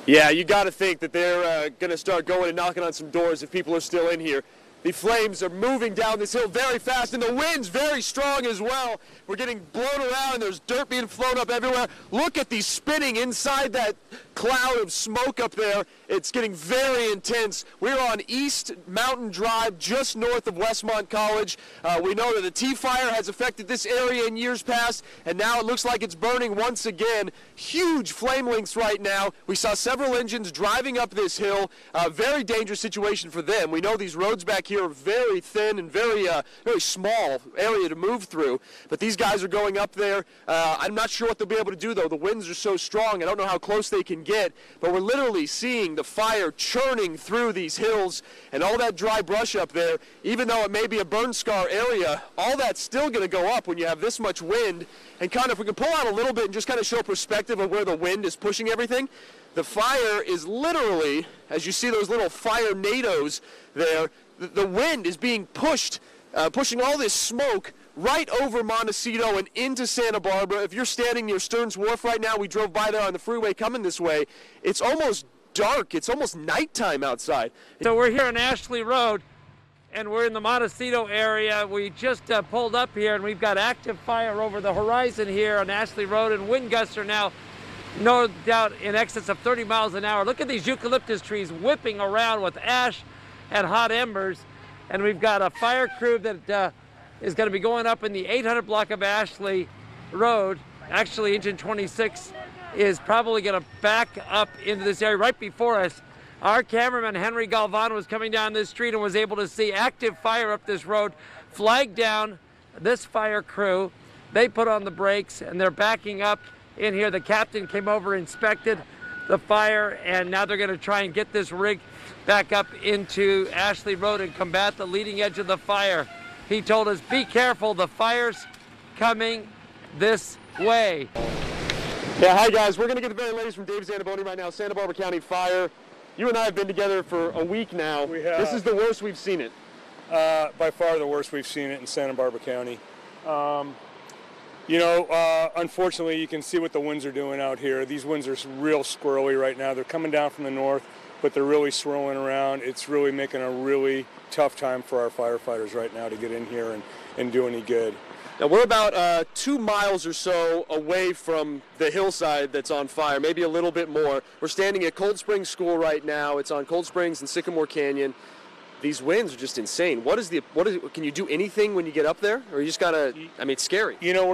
Yeah, you got to think that they're going to start going and knocking on some doors if people are still in here. The flames are moving down this hill very fast, and the wind's very strong as well. We're getting blown around, and there's dirt being flown up everywhere. Look at the spinning inside that cloud of smoke up there. It's getting very intense. We're on East Mountain Drive, just north of Westmont College. We know that the T-fire has affected this area in years past, and now it looks like it's burning once again. Huge flame lengths right now. We saw several engines driving up this hill. Very dangerous situation for them. We know these roads back here are very thin and very small area to move through, but these guys are going up there. I'm not sure what they'll be able to do, though. The winds are so strong. I don't know how close they can get, but we're literally seeing the fire churning through these hills and all that dry brush up there. Even though it may be a burn scar area, all that's still going to go up when you have this much wind. And kind of, if we can pull out a little bit and just kind of show perspective of where the wind is pushing everything, the fire is literally, as you see those little fire nados there, the wind is being pushed, pushing all this smoke right over Montecito and into Santa Barbara. If you're standing near Stearns Wharf right now, we drove by there on the freeway coming this way, it's almost dark. It's almost nighttime outside. So we're here on Ashley Road, and we're in the Montecito area. We just pulled up here, and we've got active fire over the horizon here on Ashley Road, and wind gusts are now no doubt in excess of 30 miles an hour. Look at these eucalyptus trees whipping around with ash and hot embers, and we've got a fire crew that is going to be going up in the 800 block of Ashley Road. Actually, engine 26 is probably going to back up into this area right before us. Our cameraman, Henry Galvan, was coming down this street and was able to see active fire up this road, flag down this fire crew. They put on the brakes, and they're backing up in here. The captain came over, inspected the fire, and now they're going to try and get this rig back up into Ashley Road and combat the leading edge of the fire. He told us, be careful, the fire's coming this way. Yeah, hi guys. We're going to get the very latest from Dave Zannaboni right now, Santa Barbara County Fire. You and I have been together for a week now. We have. This is the worst we've seen it. By far the worst we've seen it in Santa Barbara County. Unfortunately, you can see what the winds are doing out here. These winds are real squirrely right now. They're coming down from the north, but they're really swirling around. It's really making a really tough time for our firefighters right now to get in here and do any good. Now, we're about 2 miles or so away from the hillside that's on fire, maybe a little bit more. We're standing at Cold Springs School right now. It's on Cold Springs and Sycamore Canyon. These winds are just insane. Can you do anything when you get up there? Or you just gotta, it's scary. You know,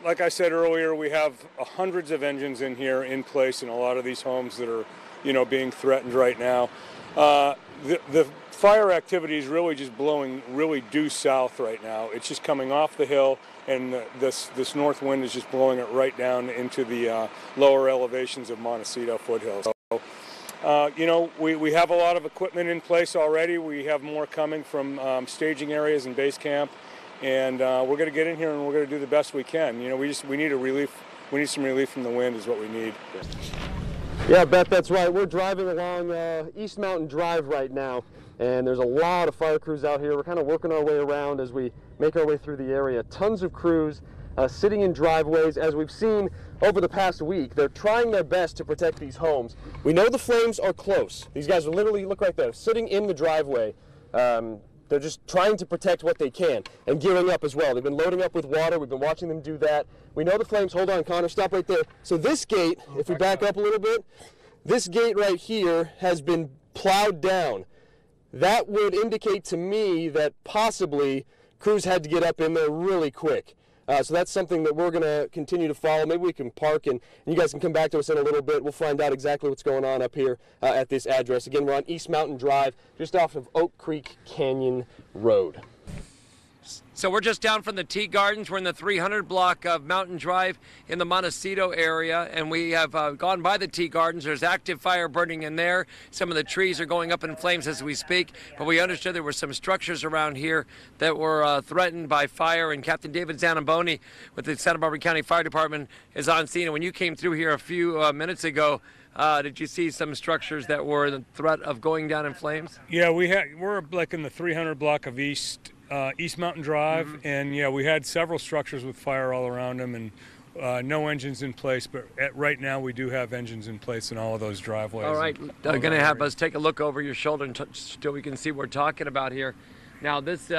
like I said earlier, we have hundreds of engines in here in place in a lot of these homes that are, being threatened right now. The fire activity is really just blowing really due south right now. It's just coming off the hill, and this north wind is just blowing it right down into the lower elevations of Montecito foothills. So, we have a lot of equipment in place already. We have more coming from staging areas and base camp, and we're going to get in here and we're going to do the best we can. We need a relief. We need some relief from the wind is what we need. Yeah, Beth, that's right. We're driving along East Mountain Drive right now, and there's a lot of fire crews out here. We're kind of working our way around as we make our way through the area. Tons of crews sitting in driveways. As we've seen over the past week, they're trying their best to protect these homes. We know the flames are close. These guys are literally, look right there, sitting in the driveway. They're just trying to protect what they can and gearing up as well. They've been loading up with water. We've been watching them do that. We know the flames. Hold on, Connor, stop right there. So this gate, if we back up a little bit, this gate right here has been plowed down. That would indicate to me that possibly crews had to get up in there really quick. So that's something that we're going to continue to follow. Maybe we can park and you guys can come back to us in a little bit. We'll find out exactly what's going on up here at this address. Again, we're on East Mountain Drive, just off of Oak Creek Canyon Road. So we're just down from the Tea Gardens. We're in the 300 block of Mountain Drive in the Montecito area, and we have gone by the Tea Gardens. There's active fire burning in there. Some of the trees are going up in flames as we speak, but we understood there were some structures around here that were threatened by fire, and Captain David Zannaboni with the Santa Barbara County Fire Department is on scene. And when you came through here a few minutes ago, did you see some structures that were the threat of going down in flames? Yeah, we're like in the 300 block of East Mountain Drive, and yeah, we had several structures with fire all around them, and No engines in place, but right now we do have engines in place in all of those driveways. All right, going to have us take a look over your shoulder so we can see what we're talking about here. Now this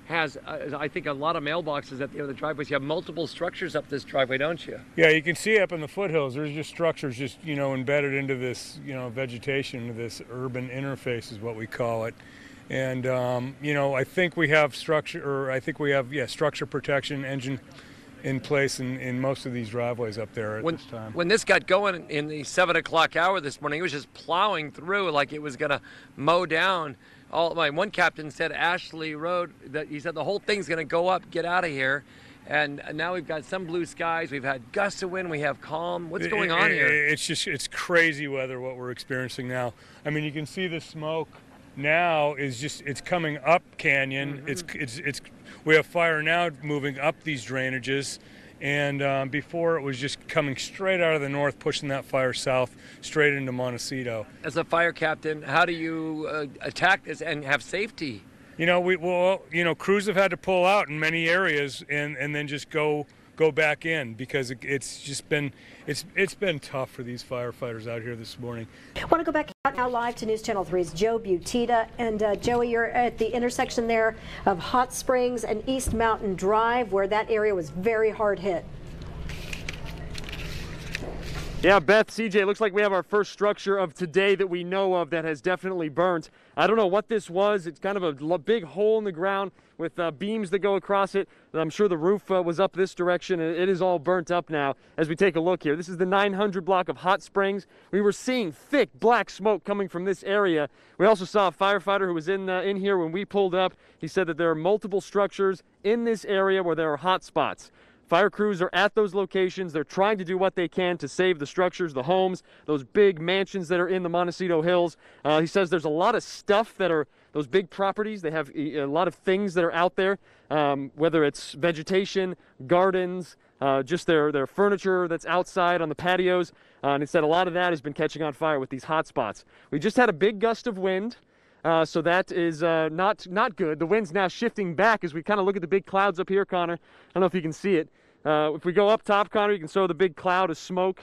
has, I think, a lot of mailboxes at the end of the driveways. You have multiple structures up this driveway, don't you? Yeah, you can see up in the foothills, there's just structures just, embedded into this, vegetation, this urban interface is what we call it. And, I think we have structure protection engine in place in most of these driveways up there at this time. When this got going in the 7 o'clock hour this morning, it was just plowing through like it was going to mow down. One captain said Ashley Road, that he said the whole thing's going to go up, get out of here. And now we've got some blue skies, we've had gusts of wind, we have calm. What's going on here? It's crazy weather what we're experiencing now. I mean, you can see the smoke now it's coming up canyon. Mm-hmm. We have fire now moving up these drainages, and before it was just coming straight out of the north, pushing that fire south straight into Montecito. As a fire captain, how do you attack this and have safety? Crews have had to pull out in many areas and then just go back in because it's been tough for these firefighters out here this morning. I want to go back out now live to News Channel 3's Joe Butita. And Joey, you're at the intersection there of Hot Springs and East Mountain Drive, where that area was very hard hit. Yeah, Beth, CJ, it looks like we have our first structure of today that we know of that has definitely burnt. I don't know what this was. It's kind of a big hole in the ground with beams that go across it. I'm sure the roof was up this direction, and it is all burnt up now as we take a look here. This is the 900 block of Hot Springs. We were seeing thick black smoke coming from this area. We also saw a firefighter who was in here when we pulled up. He said that there are multiple structures in this area where there are hot spots. Fire crews are at those locations. They're trying to do what they can to save the structures, the homes, those big mansions that are in the Montecito Hills. He says there's a lot of stuff that are those big properties. They have a lot of things that are out there, whether it's vegetation, gardens, just their furniture that's outside on the patios. And he said a lot of that has been catching on fire with these hot spots. We just had a big gust of wind. So that is not good. The wind's now shifting back as we kind of look at the big clouds up here, Connor. I don't know if you can see it. If we go up top, Connor, you can see the big cloud of smoke.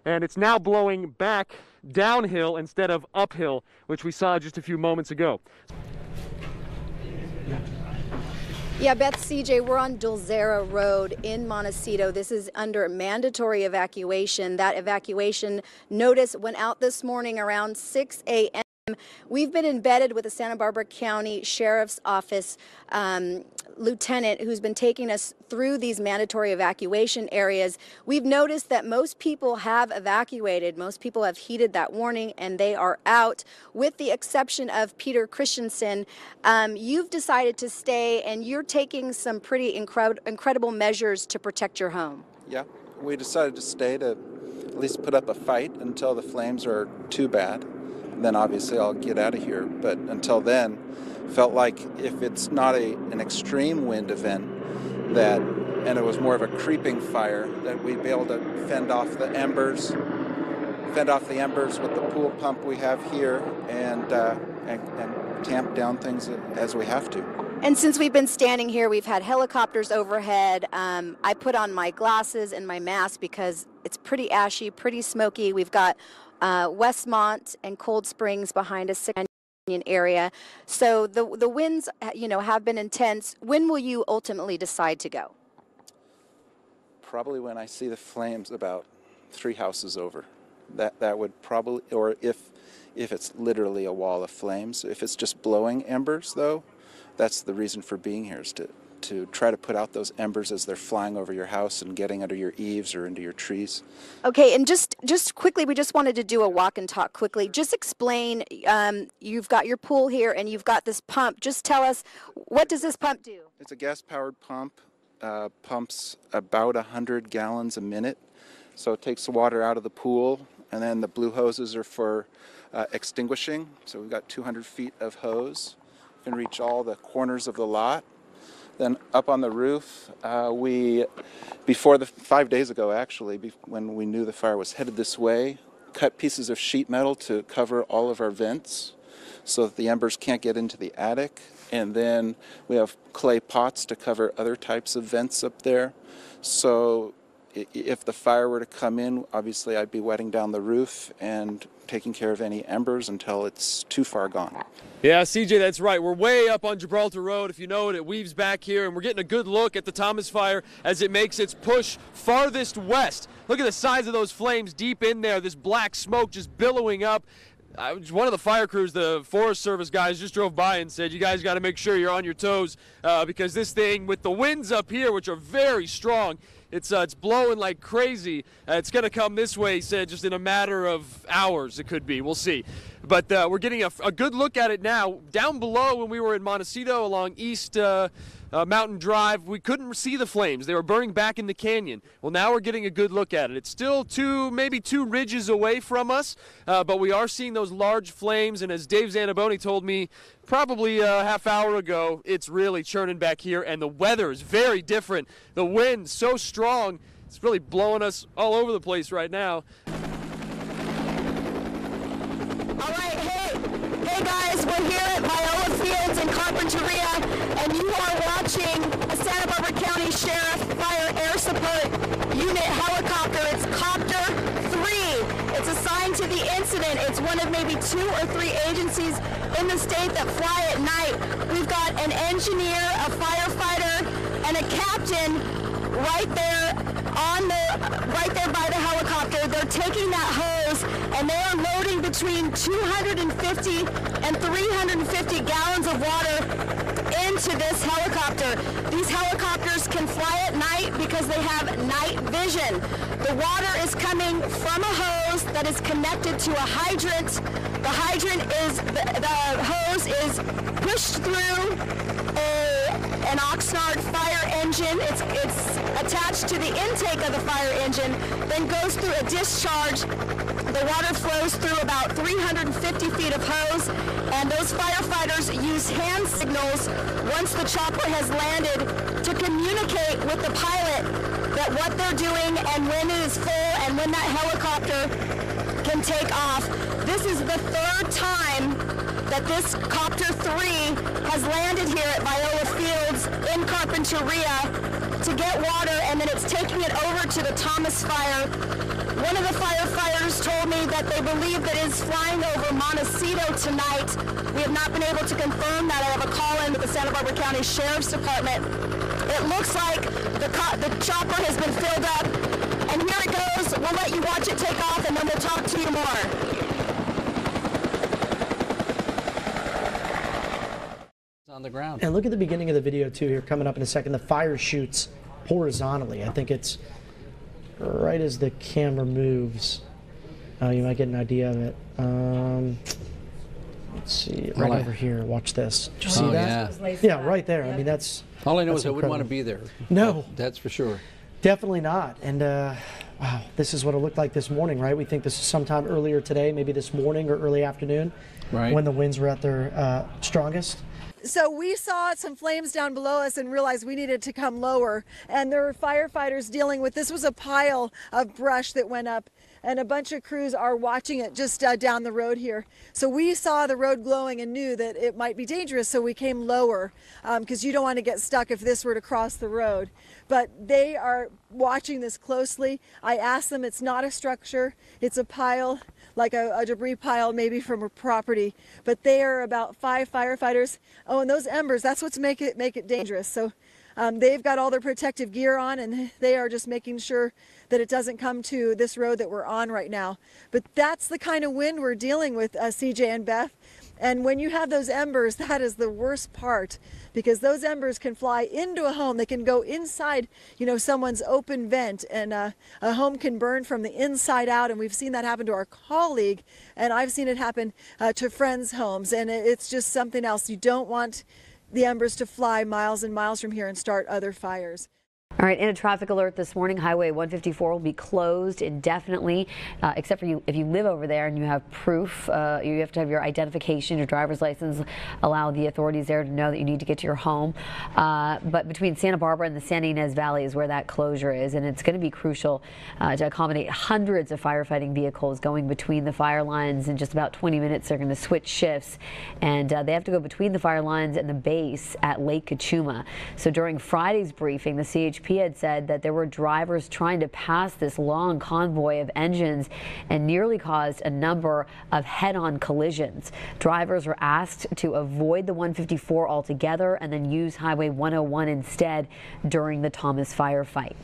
And it's now blowing back downhill instead of uphill, which we saw just a few moments ago. Yeah, Beth, CJ, we're on Dulzera Road in Montecito. This is under mandatory evacuation. That evacuation notice went out this morning around 6 a.m. We've been embedded with the Santa Barbara County Sheriff's Office lieutenant who's been taking us through these mandatory evacuation areas. We've noticed that most people have evacuated. Most people have heeded that warning and they are out, with the exception of Peter Christensen. You've decided to stay and you're taking some pretty incredible measures to protect your home. Yeah, we decided to stay to at least put up a fight until the flames are too bad. Then obviously I'll get out of here. But until then, felt like if it's not an extreme wind event and it was more of a creeping fire, that we'd be able to fend off the embers with the pool pump we have here and tamp down things as we have to. And since we've been standing here, we've had helicopters overhead. I put on my glasses and my mask because it's pretty ashy, pretty smoky. We've got Westmont and Cold Springs behind us, Canyon area. So the winds, have been intense. When will you ultimately decide to go? Probably when I see the flames about 3 houses over. That would probably, or if it's literally a wall of flames. If it's just blowing embers, though, that's the reason for being here, is to try to put out those embers as they're flying over your house and getting under your eaves or into your trees. Okay, and just quickly, we just wanted to do a walk and talk quickly. Just explain, you've got your pool here and you've got this pump. Just tell us, what does this pump do? It's a gas-powered pump. Pumps about 100 gallons a minute. So it takes the water out of the pool, and then the blue hoses are for extinguishing. So we've got 200 feet of hose. We can reach all the corners of the lot. Then up on the roof, 5 days ago actually, when we knew the fire was headed this way, cut pieces of sheet metal to cover all of our vents so that the embers can't get into the attic. And then we have clay pots to cover other types of vents up there. So if the fire were to come in, obviously I'd be wetting down the roof and taking care of any embers until it's too far gone. Yeah, CJ, that's right. We're way up on Gibraltar Road. If you know it, it weaves back here, and we're getting a good look at the Thomas fire as it makes its push farthest west. Look at the size of those flames deep in there, this black smoke just billowing up. One of the fire crews, the Forest Service guys, just drove by and said, you guys got to make sure you're on your toes because this thing, with the winds up here, which are very strong, it's blowing like crazy. It's going to come this way, he said, just in a matter of hours it could be. We'll see. But we're getting a good look at it now. Down below, when we were in Montecito along East Mountain Drive, we couldn't see the flames. They were burning back in the canyon. Well, now we're getting a good look at it. It's still maybe two ridges away from us, but we are seeing those large flames. And as Dave Zanaboni told me probably a half hour ago, it's really churning back here, and the weather is very different. The wind so strong, it's really blowing us all over the place right now. Hey guys, we're here at Viola Fields in Carpinteria, and you are watching a Santa Barbara County Sheriff Fire Air Support Unit helicopter. It's Copter 3. It's assigned to the incident. It's one of maybe 2 or 3 agencies in the state that fly at night. We've got an engineer, a firefighter, and a captain right there by the helicopter. They're taking that hose and they are loading between 250 and 350 gallons of water into this helicopter. These helicopters can fly at night because they have night vision. The water is coming from a hose that is connected to a hydrant. The hose is pushed through an Oxnard fire engine. It's attached to the intake of the fire engine, then goes through a discharge. The water flows through about 350 feet of hose, and those firefighters use hand signals once the chopper has landed to communicate with the pilot that what they're doing and when it is full and when that helicopter can take off. This is the 3rd time that this Copter 3 has landed here at Viola Fields in Carpinteria to get water, and then it's taking it over to the Thomas fire. One of the firefighters told me that they believe that it's flying over Montecito tonight. We have not been able to confirm that. I have a call in with the Santa Barbara County Sheriff's Department. It looks like the chopper has been filled up, and here it goes. We'll let you watch it take off, and then we'll talk to you more. On the ground. And look at the beginning of the video too here, coming up in a second. The fire shoots horizontally. I think it's right as the camera moves. You might get an idea of it. Let's see, right over here. Watch this. Did you see that? Yeah, right there. I mean, that's all I know is I incredible. wouldn't want to be there. No, that's for sure. Definitely not. And wow, this is what it looked like this morning, right? We think this is sometime earlier today, maybe this morning or early afternoon, right, when the winds were at their strongest. So we saw some flames down below us and realized we needed to come lower. And there were firefighters dealing with, this was a pile of brush that went up, and a bunch of crews are watching it just down the road here. So we saw the road glowing and knew that it might be dangerous, so we came lower because you don't want to get stuck if this were to cross the road. But they are watching this closely. I asked them, it's not a structure, it's a pile, like a debris pile maybe from a property, but they are about 5 firefighters. Oh, and those embers, that's what's make it dangerous. So they've got all their protective gear on, and they are just making sure that it doesn't come to this road that we're on right now. But that's the kind of wind we're dealing with, CJ and Beth. And when you have those embers, that is the worst part, because those embers can fly into a home. They can go inside, someone's open vent, and a home can burn from the inside out. And we've seen that happen to our colleague, and I've seen it happen to friends' homes. And it's just something else. You don't want the embers to fly miles and miles from here and start other fires. All right, in a traffic alert this morning, Highway 154 will be closed indefinitely, except for you if you live over there and you have proof. You have to have your identification, your driver's license, allow the authorities there to know that you need to get to your home. But between Santa Barbara and the Santa Ynez Valley is where that closure is, and it's going to be crucial to accommodate hundreds of firefighting vehicles going between the fire lines. In just about 20 minutes, they're going to switch shifts, and they have to go between the fire lines and the base at Lake Kachuma. So during Friday's briefing, the CHP WHP had said that there were drivers trying to pass this long convoy of engines and nearly caused a number of head-on collisions. Drivers were asked to avoid the 154 altogether and then use Highway 101 instead during the Thomas firefight.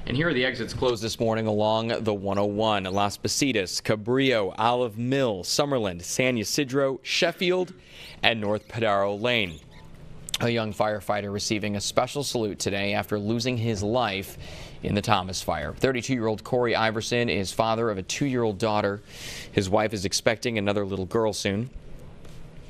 And here are the exits closed this morning along the 101. Las Positas, Cabrillo, Olive Mill, Summerland, San Ysidro, Sheffield, and North Padaro Lane. A young firefighter receiving a special salute today after losing his life in the Thomas fire. 32-year-old Corey Iverson is father of a 2-year-old daughter. His wife is expecting another little girl soon.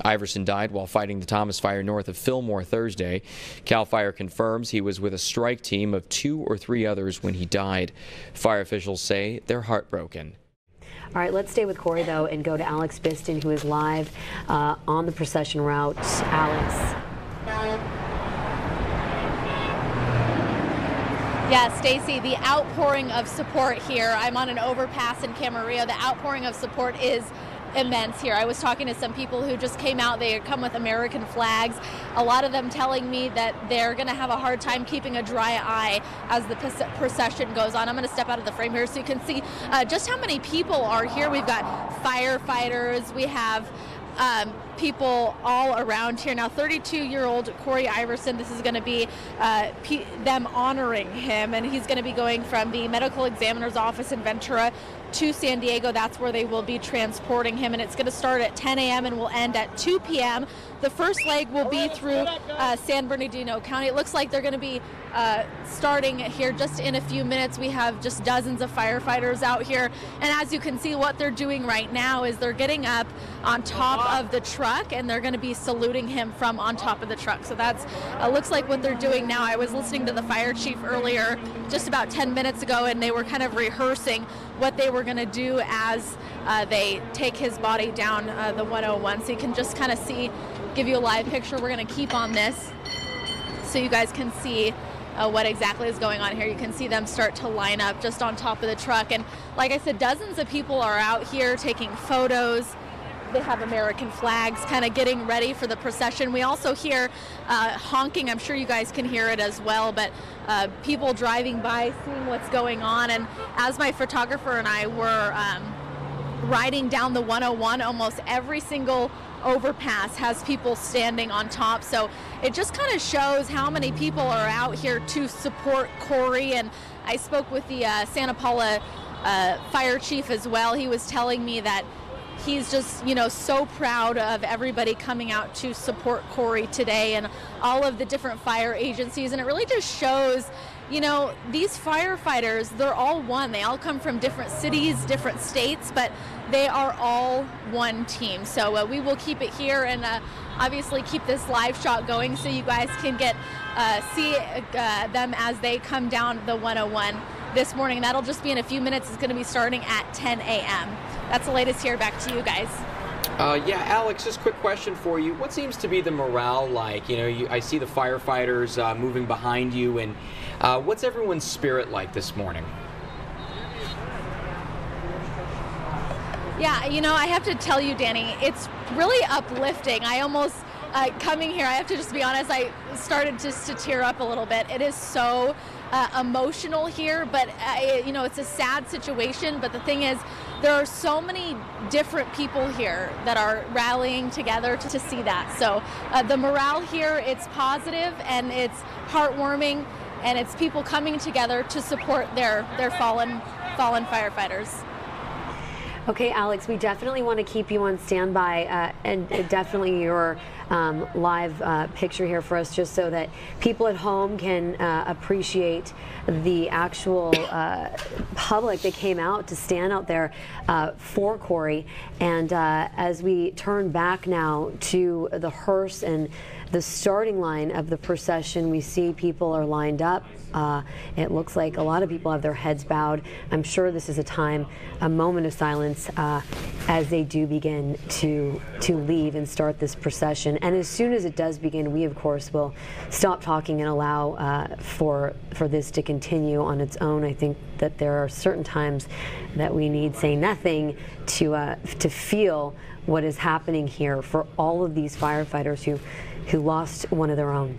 Iverson died while fighting the Thomas fire north of Fillmore Thursday. CAL FIRE confirms he was with a strike team of 2 or 3 others when he died. Fire officials say they're heartbroken. All right, let's stay with Corey, though, and go to Alex Biston, who is live on the procession route. Alex. Yeah, Stacy, the outpouring of support here. I'm on an overpass in Camarillo. The outpouring of support is immense here. I was talking to some people who just came out. They come with American flags. A lot of them telling me that they're going to have a hard time keeping a dry eye as the procession goes on. I'm going to step out of the frame here so you can see just how many people are here. We've got firefighters. We have people all around here. Now, 32-year-old Corey Iverson, this is going to be them honoring him, and he's going to be going from the medical examiner's office in Ventura to San Diego. That's where they will be transporting him, and it's going to start at 10 a.m. and will end at 2 p.m. The first leg will be through San Bernardino County. It looks like they're going to be starting here just in a few minutes. We have just dozens of firefighters out here, and as you can see, what they're doing right now is they're getting up on top of the truck, and they're going to be saluting him from on top of the truck. So that's looks like what they're doing now. I was listening to the fire chief earlier just about 10 minutes ago, and they were kind of rehearsing what they were going to do as they take his body down the 101. So you can just kind of see, give you a live picture. We're going to keep on this so you guys can see what exactly is going on here. You can see them start to line up just on top of the truck. And like I said, dozens of people are out here taking photos. They have American flags kind of getting ready for the procession. We also hear honking. I'm sure you guys can hear it as well, but people driving by, seeing what's going on. And as my photographer and I were riding down the 101, almost every single overpass has people standing on top. So it just kind of shows how many people are out here to support Corey. And I spoke with the Santa Paula fire chief as well. He was telling me that he's just, you know, so proud of everybody coming out to support Corey today and all of the different fire agencies. And it really just shows, you know, these firefighters, they're all one. They all come from different cities, different states, but they are all one team. So we will keep it here and obviously keep this live shot going so you guys can get see them as they come down the 101 this morning. That'll just be in a few minutes. It's going to be starting at 10 a.m. That's the latest here. Back to you guys. Yeah, Alex, just a quick question for you. What seems to be the morale like? You know, I see the firefighters moving behind you, and what's everyone's spirit like this morning? Yeah, you know, I have to tell you, Danny, it's really uplifting. I almost, coming here, I have to just be honest, I started just to tear up a little bit. It is so emotional here, but, you know, it's a sad situation. But the thing is, there are so many different people here that are rallying together to see that. So the morale here, it's positive and it's heartwarming, and it's people coming together to support their fallen firefighters. Okay, Alex, we definitely want to keep you on standby and definitely your live picture here for us, just so that people at home can appreciate the actual public that came out to stand out there for Corey. And as we turn back now to the hearse and the starting line of the procession, we see people are lined up. It looks like a lot of people have their heads bowed. I'm sure this is a moment of silence as they do begin to leave and start this procession. And as soon as it does begin, we of course will stop talking and allow for this to continue on its own. I think that there are certain times that we need say nothing to feel what is happening here for all of these firefighters who lost one of their own.